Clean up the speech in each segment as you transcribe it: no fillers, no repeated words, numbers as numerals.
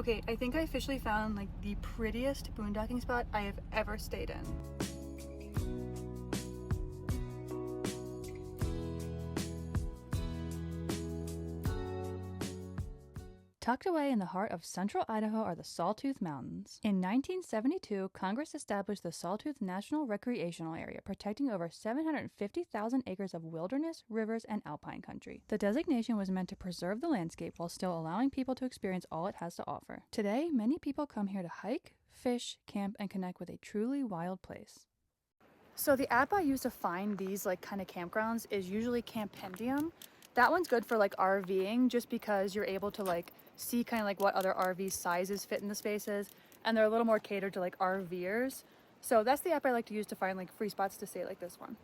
Okay, I think I officially found like the prettiest boondocking spot I have ever stayed in. Tucked away in the heart of central Idaho are the Sawtooth Mountains. In 1972, Congress established the Sawtooth National Recreational Area, protecting over 750,000 acres of wilderness, rivers, and alpine country. The designation was meant to preserve the landscape while still allowing people to experience all it has to offer. Today, many people come here to hike, fish, camp, and connect with a truly wild place. So the app I use to find these like kind of campgrounds is usually Campendium. That one's good for like RVing just because you're able to like see kind of like what other RV sizes fit in the spaces, and they're a little more catered to like RVers. So that's the app I like to use to find like free spots to stay like this one.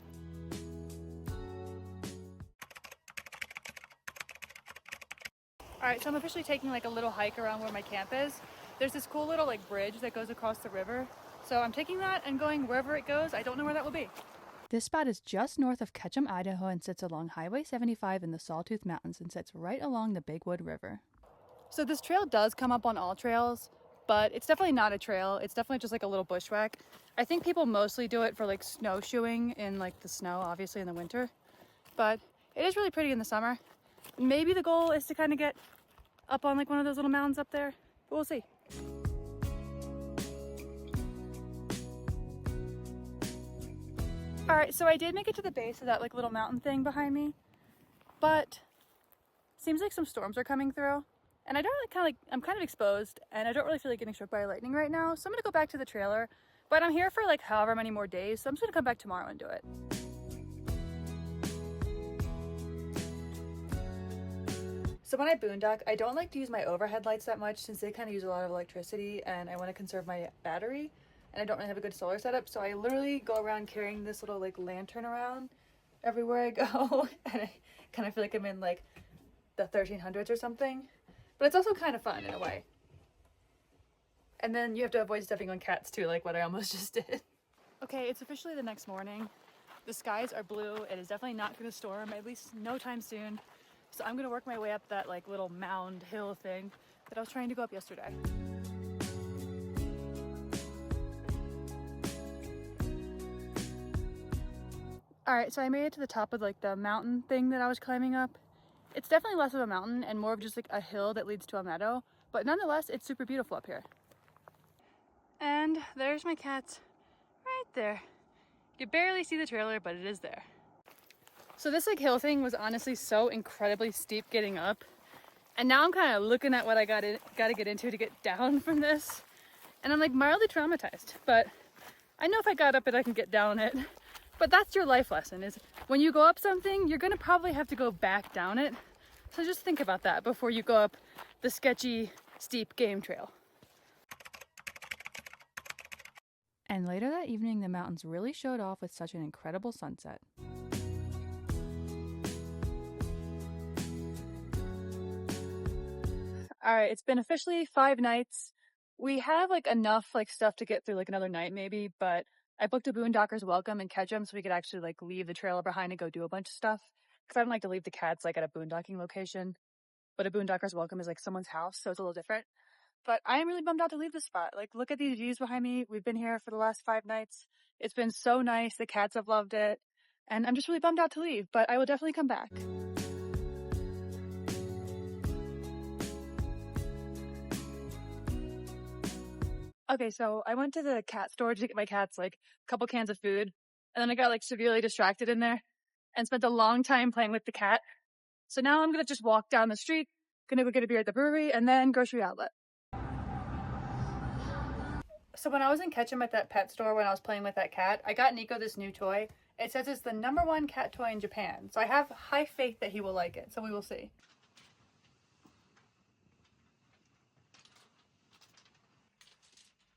All right, so I'm officially taking like a little hike around where my camp is. There's this cool little like bridge that goes across the river. So I'm taking that and going wherever it goes. I don't know where that will be. This spot is just north of Ketchum, Idaho, and sits along Highway 75 in the Sawtooth Mountains and sits right along the Big Wood River. So this trail does come up on all trails, but it's definitely not a trail. It's definitely just like a little bushwhack. I think people mostly do it for like snowshoeing in like the snow, obviously in the winter, but it is really pretty in the summer. Maybe the goal is to kind of get up on like one of those little mountains up there, but we'll see. All right, so I did make it to the base of that like little mountain thing behind me, but seems like some storms are coming through, and I don't really I'm kind of exposed, and I don't really feel like getting struck by lightning right now. So I'm gonna go back to the trailer, but I'm here for like however many more days, so I'm just gonna come back tomorrow and do it. So when I boondock, I don't like to use my overhead lights that much since they kind of use a lot of electricity, and I want to conserve my battery. And I don't really have a good solar setup, so I literally go around carrying this little like lantern around everywhere I go, and I kind of feel like I'm in like the 1300s or something, but it's also kind of fun in a way. And then you have to avoid stepping on cats too, like what I almost just did. Okay, it's officially the next morning. The skies are blue. It is definitely not going to storm, at least no time soon. So I'm going to work my way up that like little mound hill thing that I was trying to go up yesterday. All right, so I made it to the top of like the mountain thing that I was climbing up. It's definitely less of a mountain and more of just like a hill that leads to a meadow, but nonetheless, it's super beautiful up here. And there's my cats right there. You barely see the trailer, but it is there. So this like hill thing was honestly so incredibly steep getting up. And now I'm kind of looking at what I got to get into to get down from this. And I'm like mildly traumatized, but I know if I got up it, I can get down it. But that's your life lesson, is when you go up something, you're gonna probably have to go back down it. So just think about that before you go up the sketchy, steep game trail. And later that evening, the mountains really showed off with such an incredible sunset. All right, it's been officially 5 nights. We have like enough like stuff to get through like another night maybe, but I booked a boondocker's welcome in Ketchum so we could actually like leave the trailer behind and go do a bunch of stuff. Because I don't like to leave the cats like at a boondocking location. But a boondocker's welcome is like someone's house, so it's a little different. But I am really bummed out to leave this spot. Like, look at these views behind me. We've been here for the last 5 nights. It's been so nice. The cats have loved it. And I'm just really bummed out to leave, but I will definitely come back. Okay, so I went to the cat store to get my cats like a couple cans of food, and then I got like severely distracted in there and spent a long time playing with the cat. So now I'm gonna just walk down the street, gonna go get a beer at the brewery, and then grocery outlet. So when I was in Ketchum at that pet store when I was playing with that cat, I got Nico this new toy. It says it's the #1 cat toy in Japan, so I have high faith that he will like it, so we will see.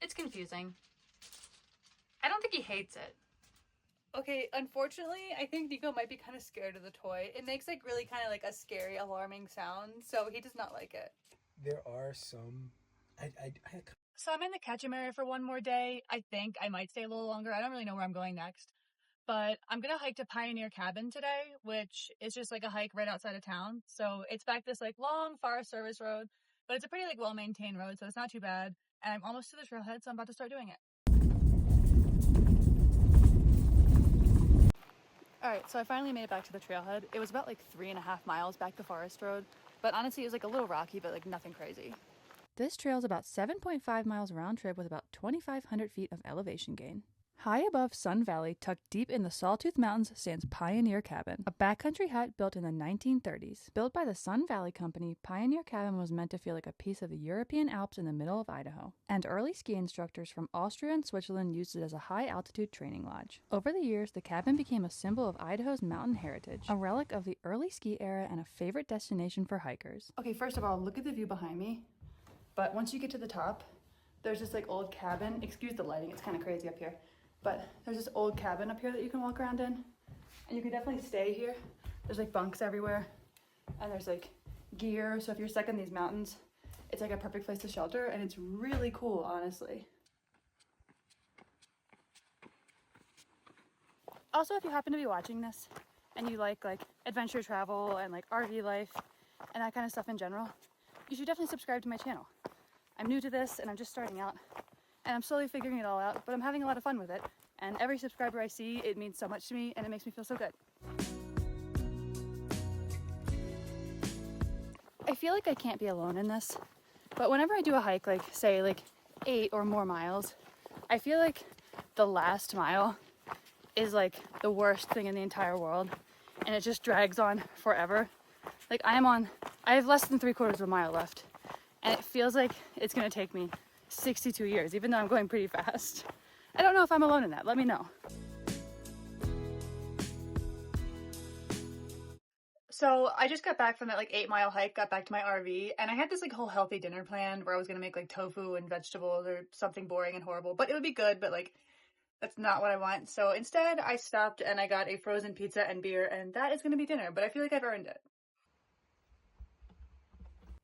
It's confusing. I don't think he hates it. Okay, unfortunately, I think Nico might be kind of scared of the toy. It makes like really kind of like a scary, alarming sound, so he does not like it. There are some... So I'm in the Ketchum area for one more day. I think I might stay a little longer. I don't really know where I'm going next. But I'm going to hike to Pioneer Cabin today, which is just like a hike right outside of town. So it's back this like long Forest Service road but it's a pretty like well-maintained road, so it's not too bad. And I'm almost to the trailhead, so I'm about to start doing it. Alright, so I finally made it back to the trailhead. It was about like 3.5 miles back to Forest Road, but honestly it was like a little rocky, but like nothing crazy. This trail is about 7.5 miles round trip with about 2,500 feet of elevation gain. High above Sun Valley, tucked deep in the Sawtooth Mountains, stands Pioneer Cabin, a backcountry hut built in the 1930s. Built by the Sun Valley Company, Pioneer Cabin was meant to feel like a piece of the European Alps in the middle of Idaho, and early ski instructors from Austria and Switzerland used it as a high-altitude training lodge. Over the years, the cabin became a symbol of Idaho's mountain heritage, a relic of the early ski era and a favorite destination for hikers. Okay, first of all, look at the view behind me. But once you get to the top, there's this like old cabin. Excuse the lighting, it's kind of crazy up here. But there's this old cabin up here that you can walk around in. And you can definitely stay here. There's like bunks everywhere. And there's like gear. So if you're stuck in these mountains, it's like a perfect place to shelter. And it's really cool, honestly. Also, if you happen to be watching this and you like adventure travel and like RV life and that kind of stuff in general, you should definitely subscribe to my channel. I'm new to this and I'm just starting out. And I'm slowly figuring it all out, but I'm having a lot of fun with it. And every subscriber I see, it means so much to me and it makes me feel so good. I feel like I can't be alone in this, but whenever I do a hike, like say like 8 or more miles, I feel like the last mile is like the worst thing in the entire world and it just drags on forever. Like I have less than 3/4 of a mile left and it feels like it's gonna take me 62 years, even though I'm going pretty fast. I don't know if I'm alone in that. Let me know. So I just got back from that like 8-mile hike, got back to my RV, and I had this like whole healthy dinner planned where I was gonna make like tofu and vegetables or something boring and horrible, but it would be good, but like that's not what I want. So instead I stopped and I got a frozen pizza and beer, and that is gonna be dinner, but I feel like I've earned it.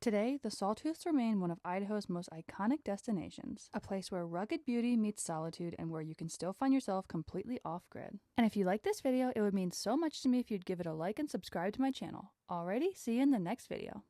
Today, the Sawtooths remain one of Idaho's most iconic destinations, a place where rugged beauty meets solitude and where you can still find yourself completely off-grid. And if you like this video, it would mean so much to me if you'd give it a like and subscribe to my channel. Alrighty, see you in the next video.